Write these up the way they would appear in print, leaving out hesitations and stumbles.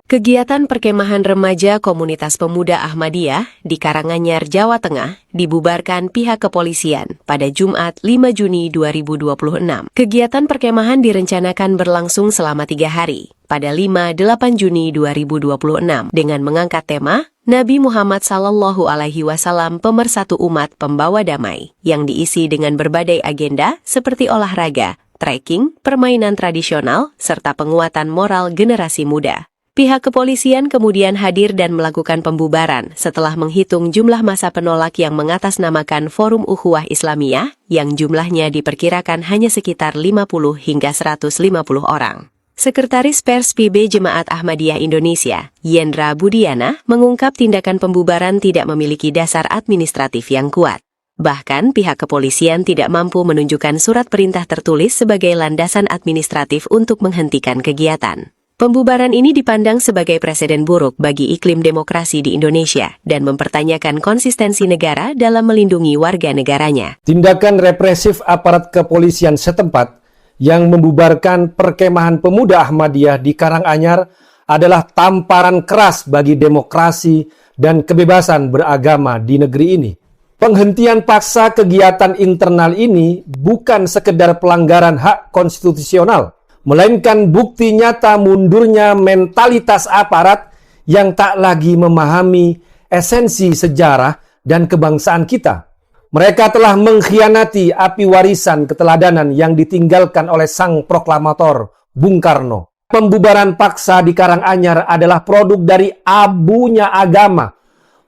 Kegiatan perkemahan remaja Komunitas Pemuda Ahmadiyah di Karanganyar, Jawa Tengah dibubarkan pihak kepolisian pada Jumat 5 Juni 2026. Kegiatan perkemahan direncanakan berlangsung selama 3 hari pada 5-8 Juni 2026 dengan mengangkat tema Nabi Muhammad SAW Pemersatu Umat Pembawa Damai yang diisi dengan berbagai agenda seperti olahraga, trekking, permainan tradisional, serta penguatan moral generasi muda. Pihak kepolisian kemudian hadir dan melakukan pembubaran setelah menghitung jumlah massa penolak yang mengatasnamakan Forum Ukhuwah Islamiyah yang jumlahnya diperkirakan hanya sekitar 50 hingga 150 orang. Sekretaris Pers PB Jemaat Ahmadiyah Indonesia, Yendra Budiana, mengungkap tindakan pembubaran tidak memiliki dasar administratif yang kuat. Bahkan pihak kepolisian tidak mampu menunjukkan surat perintah tertulis sebagai landasan administratif untuk menghentikan kegiatan. Pembubaran ini dipandang sebagai preseden buruk bagi iklim demokrasi di Indonesia dan mempertanyakan konsistensi negara dalam melindungi warga negaranya. Tindakan represif aparat kepolisian setempat yang membubarkan perkemahan pemuda Ahmadiyah di Karanganyar adalah tamparan keras bagi demokrasi dan kebebasan beragama di negeri ini. Penghentian paksa kegiatan internal ini bukan sekedar pelanggaran hak konstitusional, melainkan bukti nyata mundurnya mentalitas aparat yang tak lagi memahami esensi sejarah dan kebangsaan kita. Mereka telah mengkhianati api warisan keteladanan yang ditinggalkan oleh sang proklamator Bung Karno. Pembubaran paksa di Karanganyar adalah produk dari abunya agama,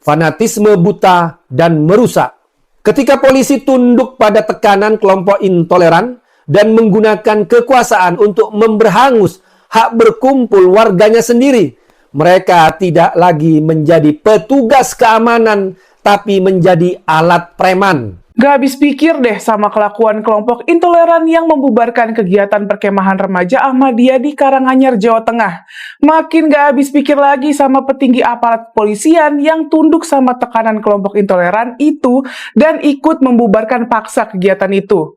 fanatisme buta dan merusak. Ketika polisi tunduk pada tekanan kelompok intoleran dan menggunakan kekuasaan untuk memberhangus hak berkumpul warganya sendiri, mereka tidak lagi menjadi petugas keamanan, tapi menjadi alat preman. Gak habis pikir deh sama kelakuan kelompok intoleran yang membubarkan kegiatan perkemahan remaja Ahmadiyah di Karanganyar, Jawa Tengah. Makin gak habis pikir lagi sama petinggi aparat kepolisian yang tunduk sama tekanan kelompok intoleran itu dan ikut membubarkan paksa kegiatan itu.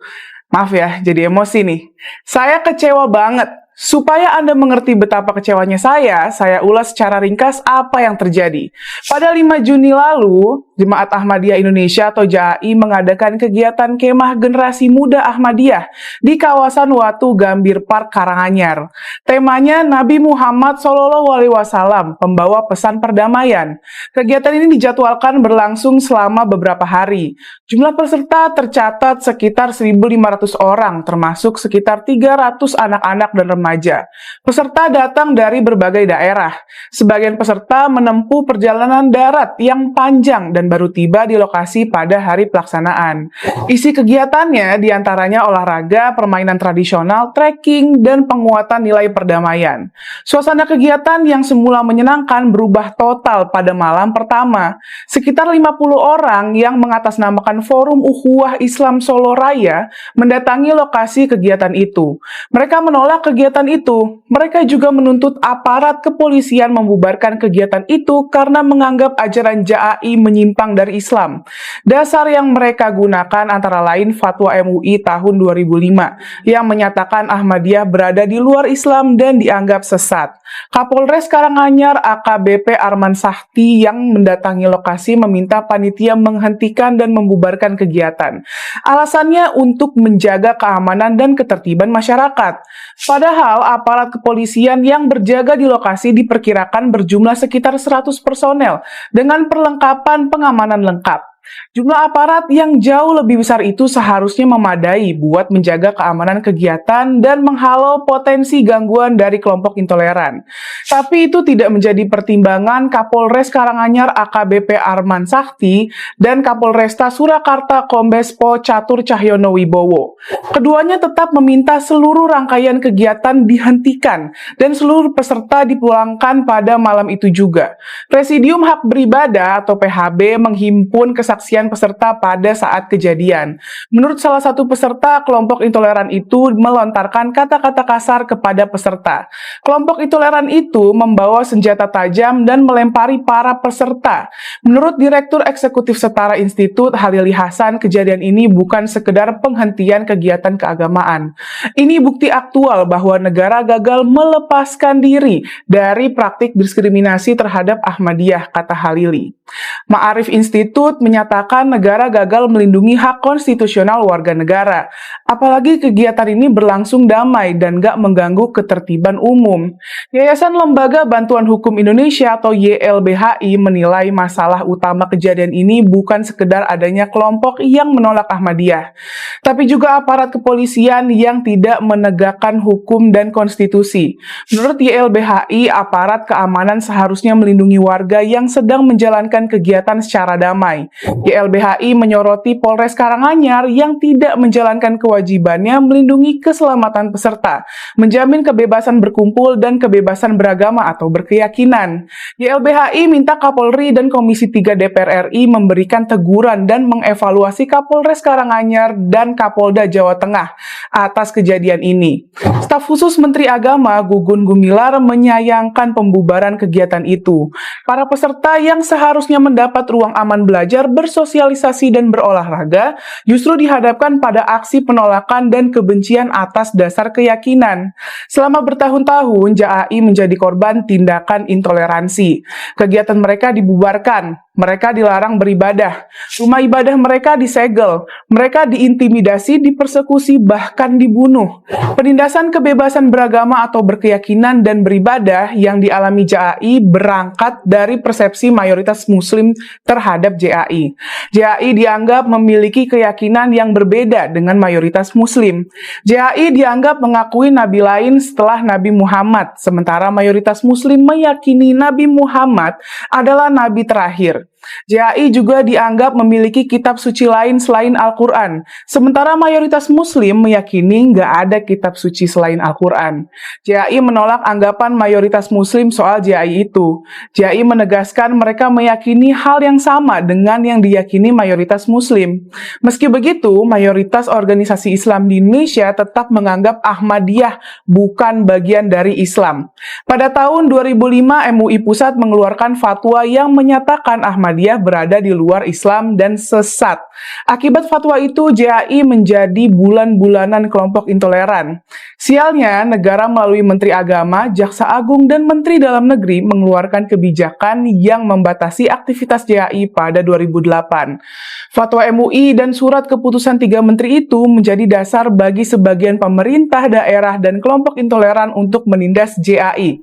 Maaf ya, jadi emosi nih. Saya kecewa banget. Supaya Anda mengerti betapa kecewanya saya ulas secara ringkas apa yang terjadi. Pada 5 Juni lalu, Jemaat Ahmadiyah Indonesia atau JAI mengadakan kegiatan kemah generasi muda Ahmadiyah di kawasan Watu Gambir Park, Karanganyar. Temanya Nabi Muhammad SAW, pembawa pesan perdamaian. Kegiatan ini dijadwalkan berlangsung selama beberapa hari. Jumlah peserta tercatat sekitar 1.500 orang, termasuk sekitar 300 anak-anak dan remaja. Peserta datang dari berbagai daerah. Sebagian peserta menempuh perjalanan darat yang panjang dan baru tiba di lokasi pada hari pelaksanaan. Isi kegiatannya diantaranya olahraga, permainan tradisional, trekking, dan penguatan nilai perdamaian. Suasana kegiatan yang semula menyenangkan berubah total pada malam pertama. Sekitar 50 orang yang mengatasnamakan Forum Ukhuwah Islam Solo Raya mendatangi lokasi kegiatan itu. Mereka menolak kegiatan itu. Mereka juga menuntut aparat kepolisian membubarkan kegiatan itu karena menganggap ajaran JAI menyimpang dari Islam. Dasar yang mereka gunakan antara lain Fatwa MUI tahun 2005 yang menyatakan Ahmadiyah berada di luar Islam dan dianggap sesat. Kapolres Karanganyar AKBP Arman Sakti yang mendatangi lokasi meminta panitia menghentikan dan membubarkan kegiatan. Alasannya untuk menjaga keamanan dan ketertiban masyarakat. Padahal aparat kepolisian yang berjaga di lokasi diperkirakan berjumlah sekitar 100 personel dengan perlengkapan pengamanan lengkap. Jumlah aparat yang jauh lebih besar itu seharusnya memadai buat menjaga keamanan kegiatan dan menghalau potensi gangguan dari kelompok intoleran. Tapi itu tidak menjadi pertimbangan Kapolres Karanganyar AKBP Arman Sakti dan Kapolresta Surakarta Kombes Pol Catur Cahyono Wibowo. Keduanya tetap meminta seluruh rangkaian kegiatan dihentikan dan seluruh peserta dipulangkan pada malam itu juga. Presidium Hak Beribadah atau PHB menghimpun kesadaran kesaksian peserta pada saat kejadian. Menurut salah satu peserta, kelompok intoleran itu melontarkan kata-kata kasar kepada peserta. Kelompok intoleran itu membawa senjata tajam dan melempari para peserta. Menurut Direktur Eksekutif Setara Institut, Halili Hasan, kejadian ini bukan sekedar penghentian kegiatan keagamaan. Ini bukti aktual bahwa negara gagal melepaskan diri dari praktik diskriminasi terhadap Ahmadiyah, kata Halili. Ma'arif Institut menyatakan negara gagal melindungi hak konstitusional warga negara. Apalagi kegiatan ini berlangsung damai dan gak mengganggu ketertiban umum. Yayasan Lembaga Bantuan Hukum Indonesia atau YLBHI menilai masalah utama kejadian ini bukan sekedar adanya kelompok yang menolak Ahmadiyah, tapi juga aparat kepolisian yang tidak menegakkan hukum dan konstitusi. Menurut YLBHI, aparat keamanan seharusnya melindungi warga yang sedang menjalankan kegiatan secara damai. YLBHI menyoroti Polres Karanganyar yang tidak menjalankan kewajibannya melindungi keselamatan peserta, menjamin kebebasan berkumpul dan kebebasan beragama atau berkeyakinan. YLBHI minta Kapolri dan Komisi 3 DPR RI memberikan teguran dan mengevaluasi Kapolres Karanganyar dan Kapolda Jawa Tengah atas kejadian ini. Staf khusus Menteri Agama Gugun Gumilar menyayangkan pembubaran kegiatan itu. Para peserta yang seharusnya mendapat ruang aman belajar, bersosialisasi, dan berolahraga justru dihadapkan pada aksi penolakan dan kebencian atas dasar keyakinan. Selama bertahun-tahun, JAI menjadi korban tindakan intoleransi. Kegiatan mereka dibubarkan, mereka dilarang beribadah, rumah ibadah mereka disegel, mereka diintimidasi, dipersekusi, bahkan dibunuh. Penindasan kebebasan beragama atau berkeyakinan dan beribadah yang dialami JAI berangkat dari persepsi mayoritas Muslim terhadap JAI. JAI dianggap memiliki keyakinan yang berbeda dengan mayoritas Muslim. JAI dianggap mengakui nabi lain setelah Nabi Muhammad, sementara mayoritas Muslim meyakini Nabi Muhammad adalah nabi terakhir. JAI juga dianggap memiliki kitab suci lain selain Al-Quran, sementara mayoritas Muslim meyakini nggak ada kitab suci selain Al-Quran. JAI menolak anggapan mayoritas Muslim soal JAI itu. JAI menegaskan mereka meyakini hal yang sama dengan yang diyakini mayoritas Muslim. Meski begitu, mayoritas organisasi Islam di Indonesia tetap menganggap Ahmadiyah bukan bagian dari Islam. Pada tahun 2005, MUI Pusat mengeluarkan fatwa yang menyatakan Ahmadiyah berada di luar Islam dan sesat. Akibat fatwa itu, JAI menjadi bulan-bulanan kelompok intoleran. Sialnya, negara melalui Menteri Agama, Jaksa Agung, dan Menteri Dalam Negeri mengeluarkan kebijakan yang membatasi aktivitas JAI pada 2008. Fatwa MUI dan surat keputusan 3 menteri itu menjadi dasar bagi sebagian pemerintah daerah dan kelompok intoleran untuk menindas JAI.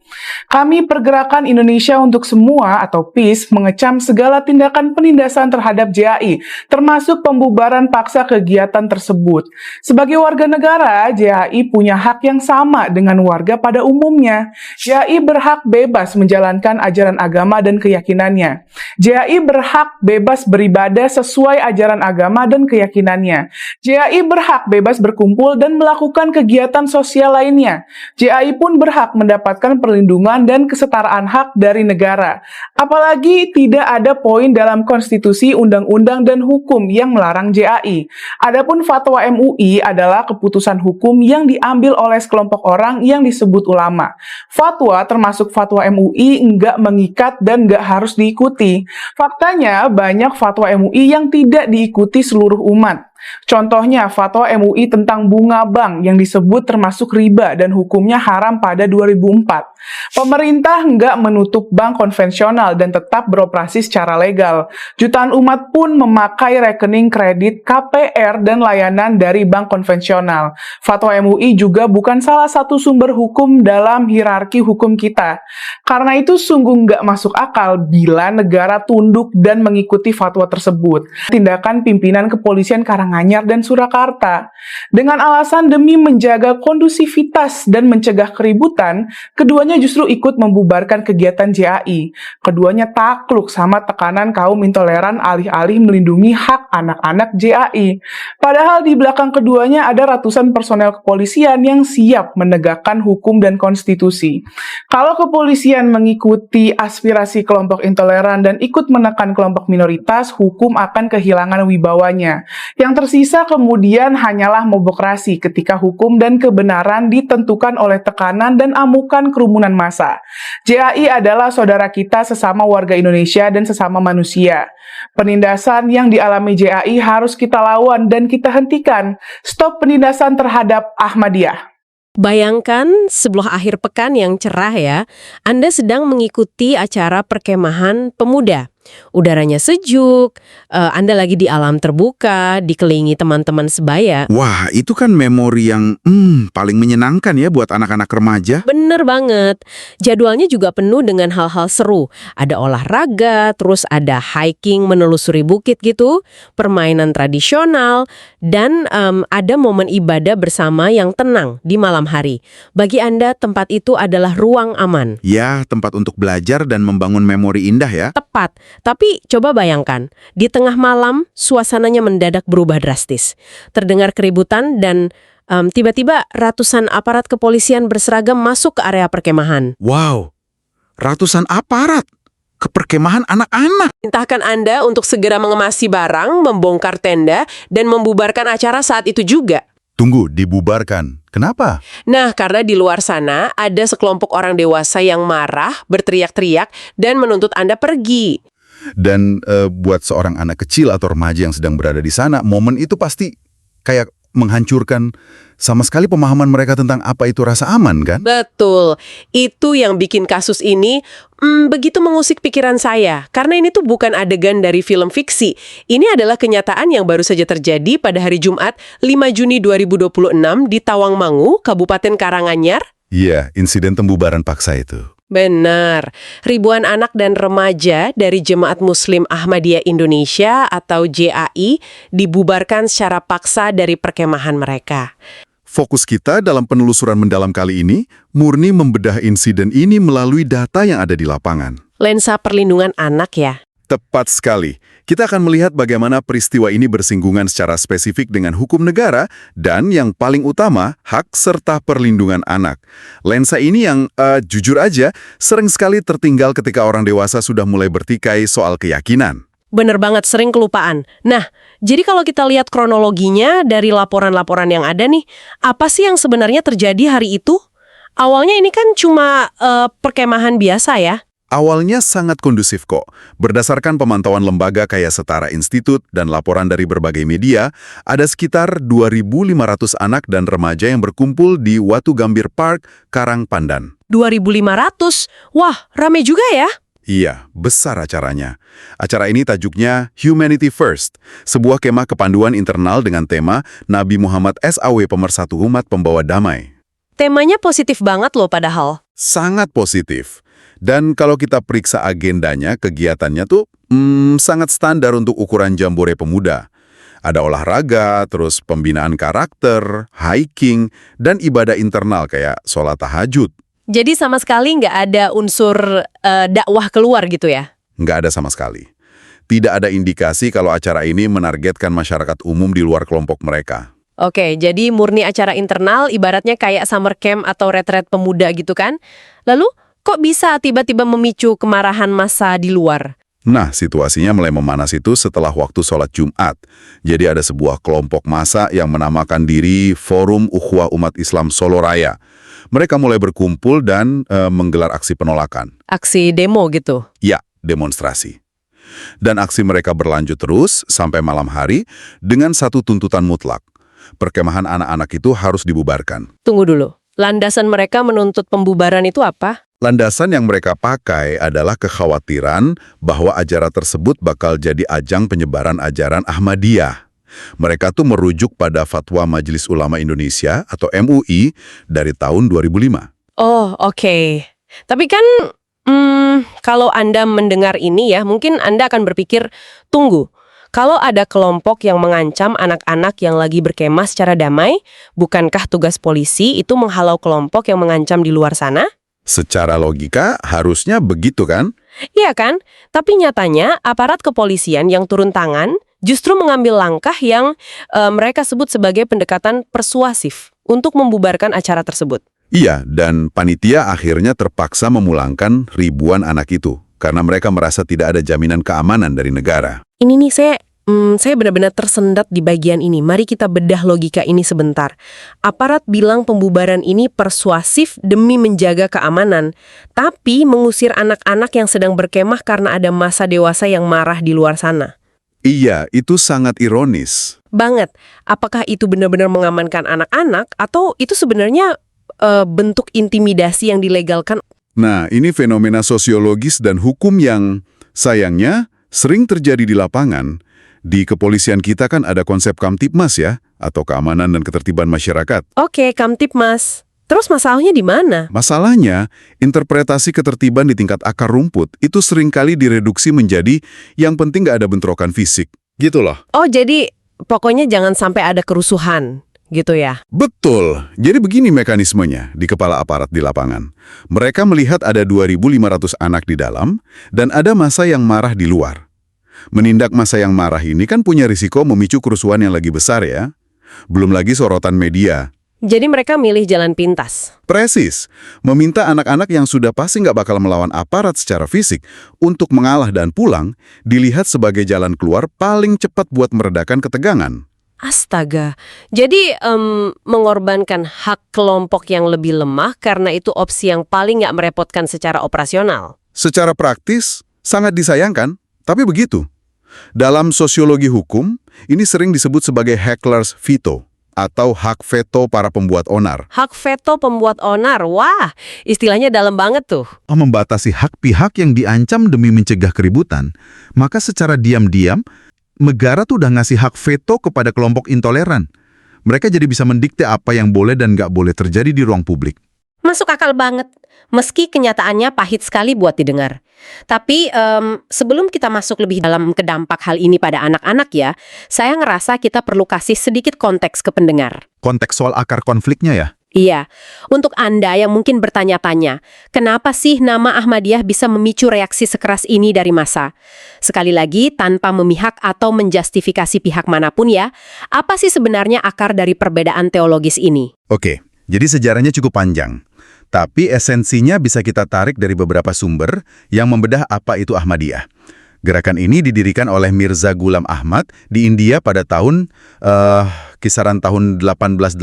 Kami Pergerakan Indonesia untuk Semua atau PIS mengecam segala tindakan penindasan terhadap JAI, termasuk pembubaran paksa kegiatan tersebut. Sebagai warga negara, JAI punya hak yang sama dengan warga pada umumnya. JAI berhak bebas menjalankan ajaran agama dan keyakinannya. JAI berhak bebas beribadah sesuai ajaran agama dan keyakinannya. JAI berhak bebas berkumpul dan melakukan kegiatan sosial lainnya. JAI pun berhak mendapatkan perlindungan dan kesetaraan hak dari negara. Apalagi tidak ada poin dalam konstitusi, undang-undang, dan hukum yang melarang JAI. Adapun fatwa MUI adalah keputusan hukum yang diambil oleh sekelompok orang yang disebut ulama. Fatwa termasuk fatwa MUI nggak mengikat dan nggak harus diikuti. Faktanya banyak fatwa MUI yang tidak diikuti seluruh umat. Contohnya fatwa MUI tentang bunga bank yang disebut termasuk riba dan hukumnya haram pada 2004. Pemerintah nggak menutup bank konvensional dan tetap beroperasi secara legal. Jutaan umat pun memakai rekening kredit, KPR, dan layanan dari bank konvensional. Fatwa MUI juga bukan salah satu sumber hukum dalam hierarki hukum kita. Karena itu sungguh nggak masuk akal bila negara tunduk dan mengikuti fatwa tersebut. Tindakan pimpinan kepolisian Karanganyar Karanganyar dan Surakarta. Dengan alasan demi menjaga kondusivitas dan mencegah keributan, keduanya justru ikut membubarkan kegiatan JAI. Keduanya takluk sama tekanan kaum intoleran alih-alih melindungi hak anak-anak JAI. Padahal di belakang keduanya ada ratusan personel kepolisian yang siap menegakkan hukum dan konstitusi. Kalau kepolisian mengikuti aspirasi kelompok intoleran dan ikut menekan kelompok minoritas, hukum akan kehilangan wibawanya. Yang tersisa kemudian hanyalah mobokrasi ketika hukum dan kebenaran ditentukan oleh tekanan dan amukan kerumunan massa. JAI adalah saudara kita sesama warga Indonesia dan sesama manusia. Penindasan yang dialami JAI harus kita lawan dan kita hentikan. Stop penindasan terhadap Ahmadiyah. Bayangkan sebuah akhir pekan yang cerah ya, Anda sedang mengikuti acara perkemahan pemuda. Udaranya sejuk, Anda lagi di alam terbuka, dikelilingi teman-teman sebaya. Wah, itu kan memori yang paling menyenangkan ya buat anak-anak remaja. Bener banget. Jadwalnya juga penuh dengan hal-hal seru. Ada olahraga, terus ada hiking menelusuri bukit gitu, permainan tradisional, dan ada momen ibadah bersama yang tenang di malam hari. Bagi Anda, tempat itu adalah ruang aman. Ya, tempat untuk belajar dan membangun memori indah ya. Tepat. Tapi coba bayangkan, di tengah malam suasananya mendadak berubah drastis. Terdengar keributan dan tiba-tiba ratusan aparat kepolisian berseragam masuk ke area perkemahan. Wow, ratusan aparat ke perkemahan anak-anak. Perintahkan Anda untuk segera mengemasi barang, membongkar tenda, dan membubarkan acara saat itu juga. Tunggu, dibubarkan. Kenapa? Nah, karena di luar sana ada sekelompok orang dewasa yang marah, berteriak-teriak, dan menuntut Anda pergi. Dan buat seorang anak kecil atau remaja yang sedang berada di sana, momen itu pasti kayak menghancurkan sama sekali pemahaman mereka tentang apa itu rasa aman, kan? Betul. Itu yang bikin kasus ini begitu mengusik pikiran saya. Karena ini tuh bukan adegan dari film fiksi. Ini adalah kenyataan yang baru saja terjadi pada hari Jumat 5 Juni 2026 di Tawangmangu, Kabupaten Karanganyar. Iya, insiden pembubaran paksa itu. Benar. Ribuan anak dan remaja dari Jemaat Muslim Ahmadiyah Indonesia atau JAI dibubarkan secara paksa dari perkemahan mereka. Fokus kita dalam penelusuran mendalam kali ini murni membedah insiden ini melalui data yang ada di lapangan. Lensa perlindungan anak ya. Tepat sekali. Kita akan melihat bagaimana peristiwa ini bersinggungan secara spesifik dengan hukum negara dan yang paling utama, hak serta perlindungan anak. Lensa ini yang, jujur aja, sering sekali tertinggal ketika orang dewasa sudah mulai bertikai soal keyakinan. Bener banget, sering kelupaan. Nah, jadi kalau kita lihat kronologinya dari laporan-laporan yang ada nih, apa sih yang sebenarnya terjadi hari itu? Awalnya ini kan cuma perkemahan biasa ya. Awalnya sangat kondusif kok. Berdasarkan pemantauan lembaga kayak Setara Institut dan laporan dari berbagai media, ada sekitar 2.500 anak dan remaja yang berkumpul di Watu Gambir Park, Karang Pandan. 2.500? Wah, rame juga ya? Iya, besar acaranya. Acara ini tajuknya Humanity First, sebuah kemah kepanduan internal dengan tema Nabi Muhammad SAW Pemersatu Umat Pembawa Damai. Temanya positif banget loh padahal. Sangat positif. Dan kalau kita periksa agendanya, kegiatannya tuh sangat standar untuk ukuran jambore pemuda. Ada olahraga, terus pembinaan karakter, hiking, dan ibadah internal kayak sholat tahajud. Jadi sama sekali nggak ada unsur dakwah keluar gitu ya? Nggak ada sama sekali. Tidak ada indikasi kalau acara ini menargetkan masyarakat umum di luar kelompok mereka. Oke, jadi murni acara internal, ibaratnya kayak summer camp atau retret pemuda gitu kan? Lalu, kok bisa tiba-tiba memicu kemarahan massa di luar? Nah, situasinya mulai memanas itu setelah waktu sholat Jumat. Jadi ada sebuah kelompok massa yang menamakan diri Forum Ukhuwah Umat Islam Solo Raya. Mereka mulai berkumpul dan menggelar aksi penolakan. Aksi demo gitu? Ya, demonstrasi. Dan aksi mereka berlanjut terus sampai malam hari dengan satu tuntutan mutlak. Perkemahan anak-anak itu harus dibubarkan. Tunggu dulu, landasan mereka menuntut pembubaran itu apa? Landasan yang mereka pakai adalah kekhawatiran bahwa ajaran tersebut bakal jadi ajang penyebaran ajaran Ahmadiyah. Mereka tuh merujuk pada Fatwa Majelis Ulama Indonesia atau MUI dari tahun 2005. Oh, oke. Tapi kan, kalau Anda mendengar ini ya, mungkin Anda akan berpikir, tunggu, Kalau ada kelompok yang mengancam anak-anak yang lagi berkemah secara damai, bukankah tugas polisi itu menghalau kelompok yang mengancam di luar sana? Secara logika, harusnya begitu kan? Iya kan? Tapi nyatanya aparat kepolisian yang turun tangan justru mengambil langkah yang mereka sebut sebagai pendekatan persuasif untuk membubarkan acara tersebut. Iya, dan panitia akhirnya terpaksa memulangkan ribuan anak itu, karena mereka merasa tidak ada jaminan keamanan dari negara. Ini nih saya benar-benar tersendat di bagian ini. Mari kita bedah logika ini sebentar. Aparat bilang pembubaran ini persuasif demi menjaga keamanan, tapi mengusir anak-anak yang sedang berkemah karena ada massa dewasa yang marah di luar sana. Iya, itu sangat ironis. Banget. Apakah itu benar-benar mengamankan anak-anak atau itu sebenarnya bentuk intimidasi yang dilegalkan? Nah, ini fenomena sosiologis dan hukum yang sayangnya sering terjadi di lapangan. Di kepolisian kita kan ada konsep Kamtibmas ya, atau keamanan dan ketertiban masyarakat. Oke, Kamtibmas. Terus masalahnya di mana? Masalahnya, interpretasi ketertiban di tingkat akar rumput itu seringkali direduksi menjadi yang penting nggak ada bentrokan fisik. Gitu loh. Oh, jadi pokoknya jangan sampai ada kerusuhan, gitu ya? Betul. Jadi begini mekanismenya di kepala aparat di lapangan. Mereka melihat ada 2.500 anak di dalam dan ada massa yang marah di luar. Menindak massa yang marah ini kan punya risiko memicu kerusuhan yang lagi besar ya. Belum lagi sorotan media. Jadi mereka milih jalan pintas. Presis. Meminta anak-anak yang sudah pasti nggak bakal melawan aparat secara fisik untuk mengalah dan pulang dilihat sebagai jalan keluar paling cepat buat meredakan ketegangan. Astaga. Jadi mengorbankan hak kelompok yang lebih lemah karena itu opsi yang paling nggak merepotkan secara operasional. Secara praktis, sangat disayangkan, tapi begitu. Dalam sosiologi hukum, ini sering disebut sebagai heckler's veto atau hak veto para pembuat onar. Hak veto pembuat onar, wah, istilahnya dalam banget tuh. Membatasi hak pihak yang diancam demi mencegah keributan, maka secara diam-diam, negara tuh udah ngasih hak veto kepada kelompok intoleran. Mereka jadi bisa mendikte apa yang boleh dan nggak boleh terjadi di ruang publik. Masuk akal banget, meski kenyataannya pahit sekali buat didengar. Tapi sebelum kita masuk lebih dalam ke dampak hal ini pada anak-anak ya, saya ngerasa kita perlu kasih sedikit konteks ke pendengar. Konteks soal akar konfliknya ya? Iya, untuk Anda yang mungkin bertanya-tanya, kenapa sih nama Ahmadiyah bisa memicu reaksi sekeras ini dari massa? Sekali lagi, tanpa memihak atau menjustifikasi pihak manapun ya, apa sih sebenarnya akar dari perbedaan teologis ini? Oke, jadi sejarahnya cukup panjang. Tapi esensinya bisa kita tarik dari beberapa sumber yang membedah apa itu Ahmadiyah. Gerakan ini didirikan oleh Mirza Ghulam Ahmad di India pada tahun kisaran tahun 1889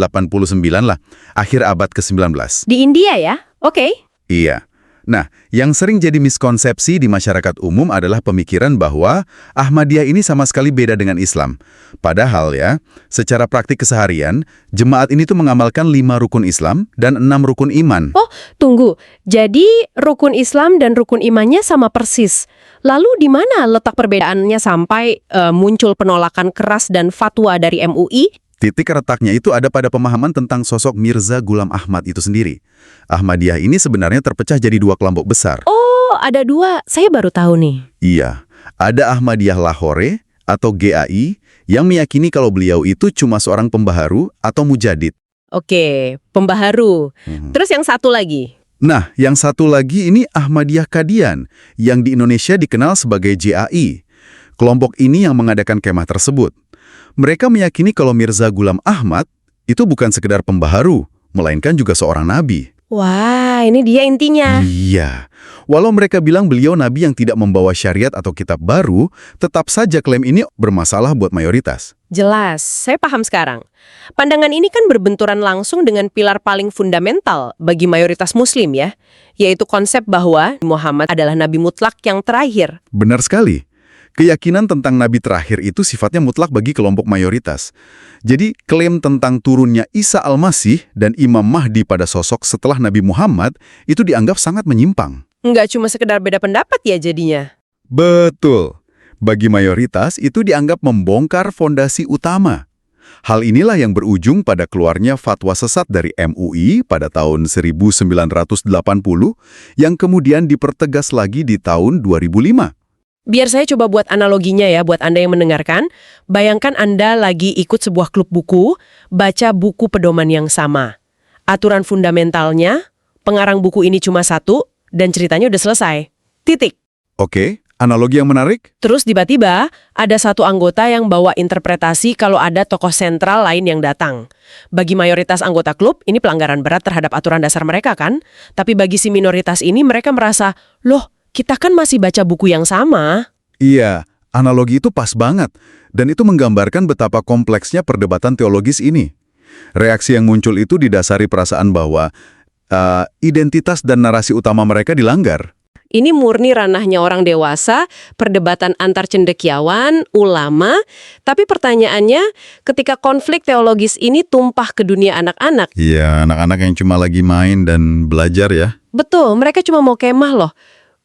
lah, akhir abad ke-19. Di India ya? Oke. Iya. Nah, yang sering jadi miskonsepsi di masyarakat umum adalah pemikiran bahwa Ahmadiyah ini sama sekali beda dengan Islam. Padahal ya, secara praktik keseharian, jemaat ini tuh mengamalkan 5 rukun Islam dan 6 rukun iman. Oh, tunggu. Jadi rukun Islam dan rukun imannya sama persis. Lalu di mana letak perbedaannya sampai muncul penolakan keras dan fatwa dari MUI? Titik retaknya itu ada pada pemahaman tentang sosok Mirza Ghulam Ahmad itu sendiri. Ahmadiyah ini sebenarnya terpecah jadi 2 kelompok besar. Oh, ada 2. Saya baru tahu nih. Iya, ada Ahmadiyah Lahore atau GAI yang meyakini kalau beliau itu cuma seorang pembaharu atau mujadid. Oke, pembaharu. Terus yang satu lagi? Nah, yang satu lagi ini Ahmadiyah Qadian yang di Indonesia dikenal sebagai JAI. Kelompok ini yang mengadakan kemah tersebut. Mereka meyakini kalau Mirza Ghulam Ahmad itu bukan sekedar pembaharu, melainkan juga seorang nabi. Wah, ini dia intinya. Iya. Walau mereka bilang beliau nabi yang tidak membawa syariat atau kitab baru, tetap saja klaim ini bermasalah buat mayoritas. Jelas, saya paham sekarang. Pandangan ini kan berbenturan langsung dengan pilar paling fundamental bagi mayoritas muslim ya, yaitu konsep bahwa Muhammad adalah nabi mutlak yang terakhir. Benar sekali. Keyakinan tentang nabi terakhir itu sifatnya mutlak bagi kelompok mayoritas. Jadi, klaim tentang turunnya Isa Al-Masih dan Imam Mahdi pada sosok setelah Nabi Muhammad itu dianggap sangat menyimpang. Nggak cuma sekedar beda pendapat ya jadinya. Betul. Bagi mayoritas, itu dianggap membongkar fondasi utama. Hal inilah yang berujung pada keluarnya fatwa sesat dari MUI pada tahun 1980 yang kemudian dipertegas lagi di tahun 2005. Biar saya coba buat analoginya ya buat Anda yang mendengarkan. Bayangkan Anda lagi ikut sebuah klub buku, baca buku pedoman yang sama. Aturan fundamentalnya, pengarang buku ini cuma satu, dan ceritanya udah selesai. Titik. Oke, analogi yang menarik? Terus tiba-tiba ada satu anggota yang bawa interpretasi kalau ada tokoh sentral lain yang datang. Bagi mayoritas anggota klub, ini pelanggaran berat terhadap aturan dasar mereka kan? Tapi bagi si minoritas ini mereka merasa, loh, kita kan masih baca buku yang sama. Iya, analogi itu pas banget. Dan itu menggambarkan betapa kompleksnya perdebatan teologis ini. Reaksi yang muncul itu didasari perasaan bahwa identitas dan narasi utama mereka dilanggar. Ini murni ranahnya orang dewasa, perdebatan antar cendekiawan, ulama. Tapi pertanyaannya, ketika konflik teologis ini tumpah ke dunia anak-anak. Iya, anak-anak yang cuma lagi main dan belajar ya. Betul, mereka cuma mau kemah loh.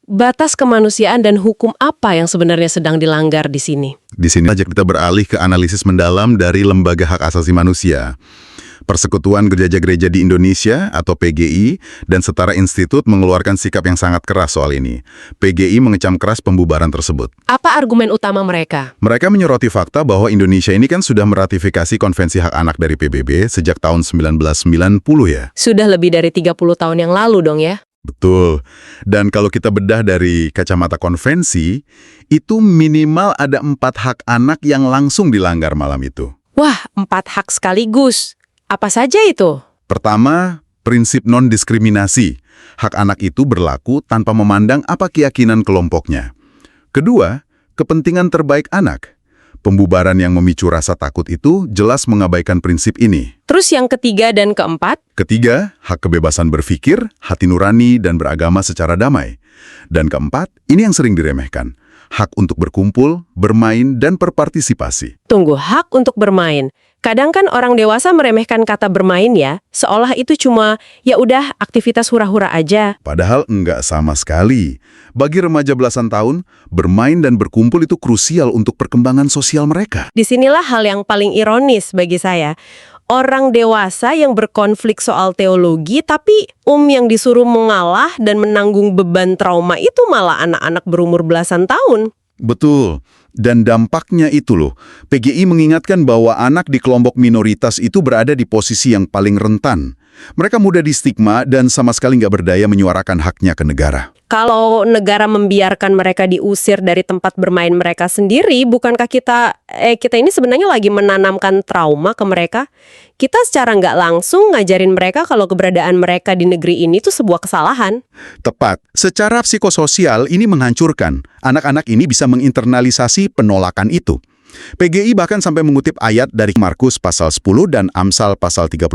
Batas kemanusiaan dan hukum apa yang sebenarnya sedang dilanggar di sini? Di sini aja kita beralih ke analisis mendalam dari Lembaga Hak Asasi Manusia. Persekutuan Gereja-Gereja di Indonesia atau PGI dan Setara Institut mengeluarkan sikap yang sangat keras soal ini. PGI mengecam keras pembubaran tersebut. Apa argumen utama mereka? Mereka menyoroti fakta bahwa Indonesia ini kan sudah meratifikasi Konvensi Hak Anak dari PBB sejak tahun 1990 ya. Sudah lebih dari 30 tahun yang lalu dong ya? Betul. Dan kalau kita bedah dari kacamata konvensi, itu minimal ada 4 hak anak yang langsung dilanggar malam itu. Wah, 4 hak sekaligus. Apa saja itu? Pertama, prinsip non-diskriminasi. Hak anak itu berlaku tanpa memandang apa keyakinan kelompoknya. Kedua, kepentingan terbaik anak. Pembubaran yang memicu rasa takut itu jelas mengabaikan prinsip ini. Terus yang ketiga dan keempat? Ketiga, hak kebebasan berpikir, hati nurani, dan beragama secara damai. Dan keempat, ini yang sering diremehkan. Hak untuk berkumpul, bermain, dan berpartisipasi. Tunggu, hak untuk bermain. Kadang kan orang dewasa meremehkan kata bermain ya, seolah itu cuma, ya udah aktivitas hura-hura aja. Padahal enggak sama sekali. Bagi remaja belasan tahun, bermain dan berkumpul itu krusial untuk perkembangan sosial mereka. Disinilah hal yang paling ironis bagi saya. Orang dewasa yang berkonflik soal teologi, tapi yang disuruh mengalah dan menanggung beban trauma itu malah anak-anak berumur belasan tahun. Betul. Dan dampaknya itu loh, PGI mengingatkan bahwa anak di kelompok minoritas itu berada di posisi yang paling rentan. Mereka mudah distigma dan sama sekali nggak berdaya menyuarakan haknya ke negara. Kalau negara membiarkan mereka diusir dari tempat bermain mereka sendiri, bukankah kita ini sebenarnya lagi menanamkan trauma ke mereka? Kita secara nggak langsung ngajarin mereka kalau keberadaan mereka di negeri ini itu sebuah kesalahan. Tepat. Secara psikososial ini menghancurkan. Anak-anak ini bisa menginternalisasi penolakan itu. PGI bahkan sampai mengutip ayat dari Markus pasal 10 dan Amsal pasal 31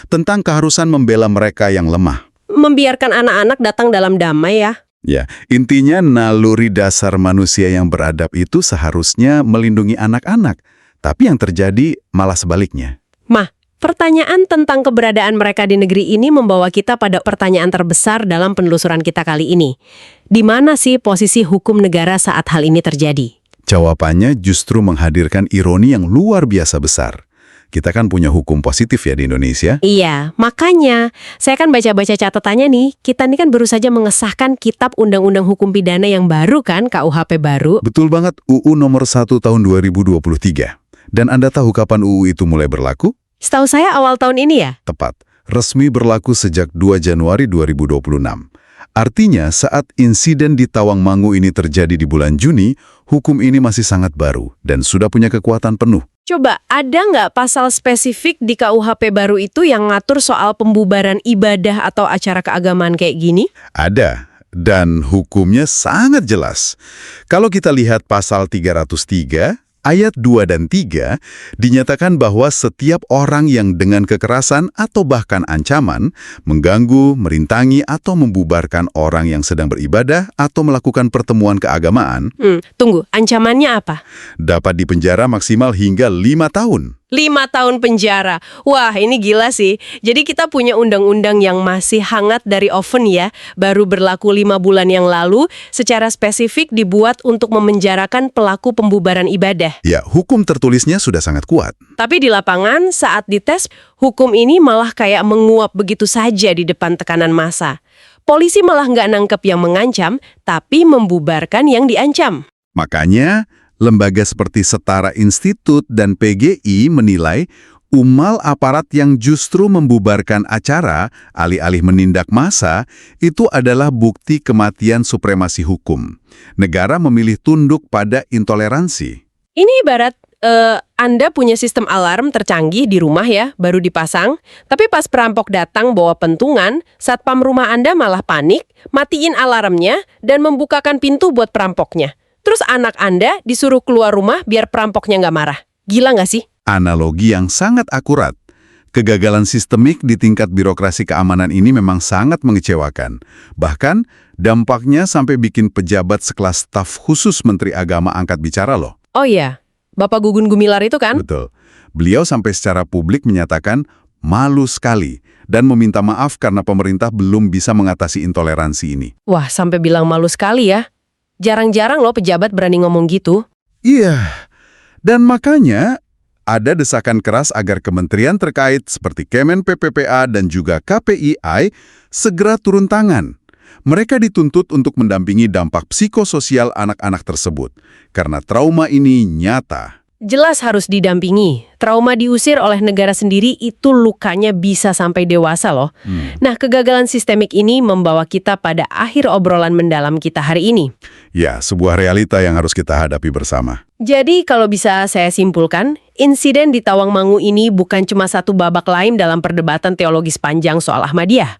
tentang keharusan membela mereka yang lemah. Membiarkan anak-anak datang dalam damai ya. Ya, intinya naluri dasar manusia yang beradab itu seharusnya melindungi anak-anak. Tapi yang terjadi malah sebaliknya. Mah, pertanyaan tentang keberadaan mereka di negeri ini membawa kita pada pertanyaan terbesar dalam penelusuran kita kali ini. Di mana sih posisi hukum negara saat hal ini terjadi? Jawabannya justru menghadirkan ironi yang luar biasa besar. Kita kan punya hukum positif ya di Indonesia. Iya, makanya saya kan baca-baca catatannya nih. Kita ini kan baru saja mengesahkan Kitab Undang-Undang Hukum Pidana yang baru kan, KUHP baru. Betul banget, UU nomor 1 tahun 2023. Dan Anda tahu kapan UU itu mulai berlaku? Setahu saya awal tahun ini ya? Tepat, resmi berlaku sejak 2 Januari 2026. Artinya saat insiden di Tawangmangu ini terjadi di bulan Juni, hukum ini masih sangat baru dan sudah punya kekuatan penuh. Coba, ada nggak pasal spesifik di KUHP baru itu yang ngatur soal pembubaran ibadah atau acara keagamaan kayak gini? Ada, dan hukumnya sangat jelas. Kalau kita lihat pasal 303, ayat 2 dan 3, dinyatakan bahwa setiap orang yang dengan kekerasan atau bahkan ancaman, mengganggu, merintangi, atau membubarkan orang yang sedang beribadah atau melakukan pertemuan keagamaan, Tunggu, ancamannya apa? dapat dipenjara maksimal hingga 5 tahun. 5 tahun penjara. Wah, ini gila sih. Jadi kita punya undang-undang yang masih hangat dari oven ya. Baru berlaku 5 bulan yang lalu, secara spesifik dibuat untuk memenjarakan pelaku pembubaran ibadah. Ya, hukum tertulisnya sudah sangat kuat. Tapi di lapangan, saat dites, hukum ini malah kayak menguap begitu saja di depan tekanan massa. Polisi malah nggak nangkep yang mengancam, tapi membubarkan yang diancam. Makanya, lembaga seperti Setara Institut dan PGI menilai umal aparat yang justru membubarkan acara alih-alih menindak massa itu adalah bukti kematian supremasi hukum. Negara memilih tunduk pada intoleransi. Ini ibarat Anda punya sistem alarm tercanggih di rumah ya, baru dipasang, tapi pas perampok datang bawa pentungan, satpam rumah Anda malah panik, matiin alarmnya, dan membukakan pintu buat perampoknya. Terus anak Anda disuruh keluar rumah biar perampoknya nggak marah. Gila nggak sih? Analogi yang sangat akurat. Kegagalan sistemik di tingkat birokrasi keamanan ini memang sangat mengecewakan. Bahkan, dampaknya sampai bikin pejabat sekelas staf khusus Menteri Agama angkat bicara loh. Oh iya, Bapak Gugun Gumilar itu kan? Betul. Beliau sampai secara publik menyatakan malu sekali dan meminta maaf karena pemerintah belum bisa mengatasi intoleransi ini. Wah, sampai bilang malu sekali ya. Jarang-jarang loh pejabat berani ngomong gitu. Iya, dan makanya ada desakan keras agar kementerian terkait seperti Kemen PPPA dan juga KPII segera turun tangan. Mereka dituntut untuk mendampingi dampak psikososial anak-anak tersebut, karena trauma ini nyata. Jelas harus didampingi. Trauma diusir oleh negara sendiri itu lukanya bisa sampai dewasa loh. Nah, kegagalan sistemik ini membawa kita pada akhir obrolan mendalam kita hari ini. Ya, sebuah realita yang harus kita hadapi bersama. Jadi kalau bisa saya simpulkan, insiden di Tawangmangu ini bukan cuma satu babak lain dalam perdebatan teologis panjang soal Ahmadiyah.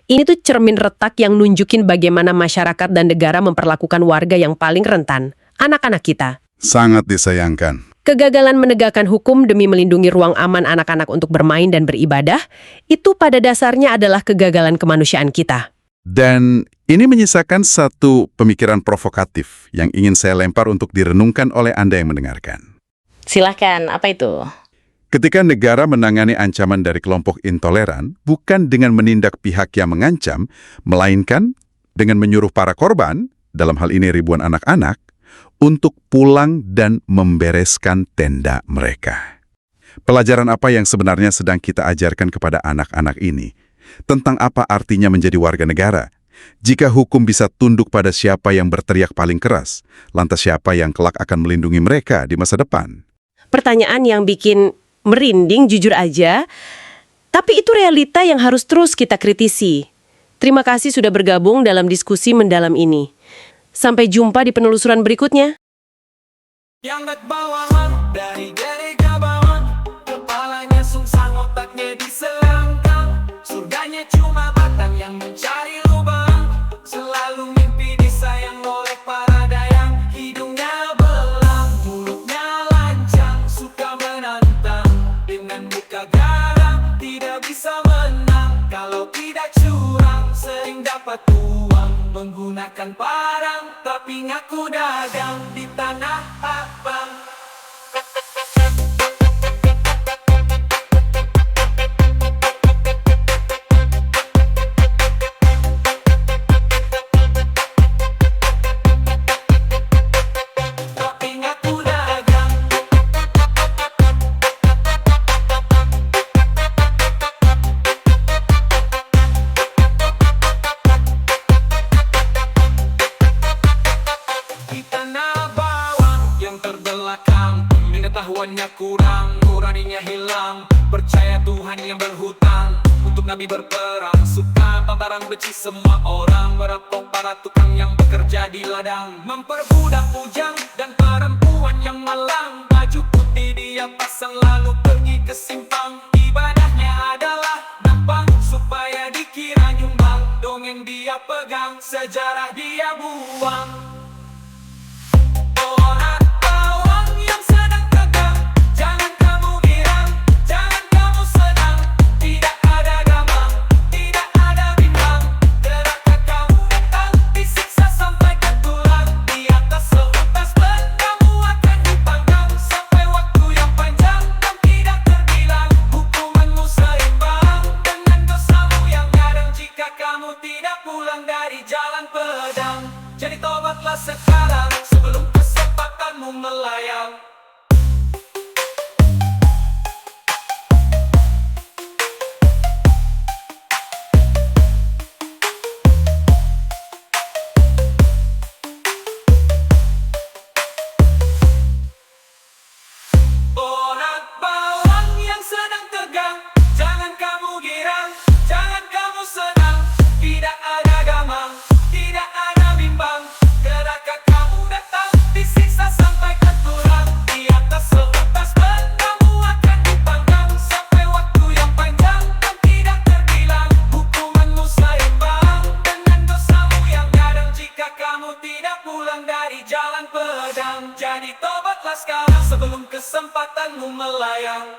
Ini tuh cermin retak yang nunjukin bagaimana masyarakat dan negara memperlakukan warga yang paling rentan, anak-anak kita. Sangat disayangkan. Kegagalan menegakkan hukum demi melindungi ruang aman anak-anak untuk bermain dan beribadah, itu pada dasarnya adalah kegagalan kemanusiaan kita. Dan ini menyisakan satu pemikiran provokatif yang ingin saya lempar untuk direnungkan oleh Anda yang mendengarkan. Silahkan, apa itu? Ketika negara menangani ancaman dari kelompok intoleran, bukan dengan menindak pihak yang mengancam, melainkan dengan menyuruh para korban, dalam hal ini ribuan anak-anak, untuk pulang dan membereskan tenda mereka. Pelajaran apa yang sebenarnya sedang kita ajarkan kepada anak-anak ini? Tentang apa artinya menjadi warga negara? Jika hukum bisa tunduk pada siapa yang berteriak paling keras, lantas siapa yang kelak akan melindungi mereka di masa depan? Pertanyaan yang bikin merinding jujur aja, tapi itu realita yang harus terus kita kritisi. Terima kasih sudah bergabung dalam diskusi mendalam ini. Sampai jumpa di penelusuran berikutnya. Yang bawahan dari gereja bawah, kepalanya sungsang, otaknya diselangkang. Surganya cuma batang yang mencari lubang, selalu mimpi disayang oleh para dayang. Hidungnya belang, mulutnya lancang, suka menantang. Dengan muka garang, tidak bisa menang. Kalau tidak curang, sering dapat uang. Menggunakan parang, tapi ngaku dagang di tanah abang. Tapi ngaku dagang. Di tanah bawang yang terbelakang, pengetahuannya kurang, nuraninya hilang. Percaya Tuhan yang berhutang, untuk Nabi berperang. Suka barang benci semua orang, merampok para tukang yang bekerja di ladang. Memperbudak bujang dan perempuan yang malang. Baju putih dia pasang lalu pergi ke simpang. Ibadahnya adalah nampang supaya dikira nyumbang. Dongeng dia pegang, sejarah dia buang. Orang bawang yang sedang tegang, jangan kamu girang, jangan kamu senang. Tidak ada gamang, tidak ada bimbang. Gerakan kamu datang, disiksa sampai ke tulang. Di atas seutas ban, kamu akan dipanggang sampai waktu yang panjang dan tidak terbilang. Hukumanmu seimbang dengan dosamu yang kadang. Jika kamu tidak pulang dari jalan pedang, jadi tobatlah sekarang sebelum kesempatanmu melayang. kamu melayang.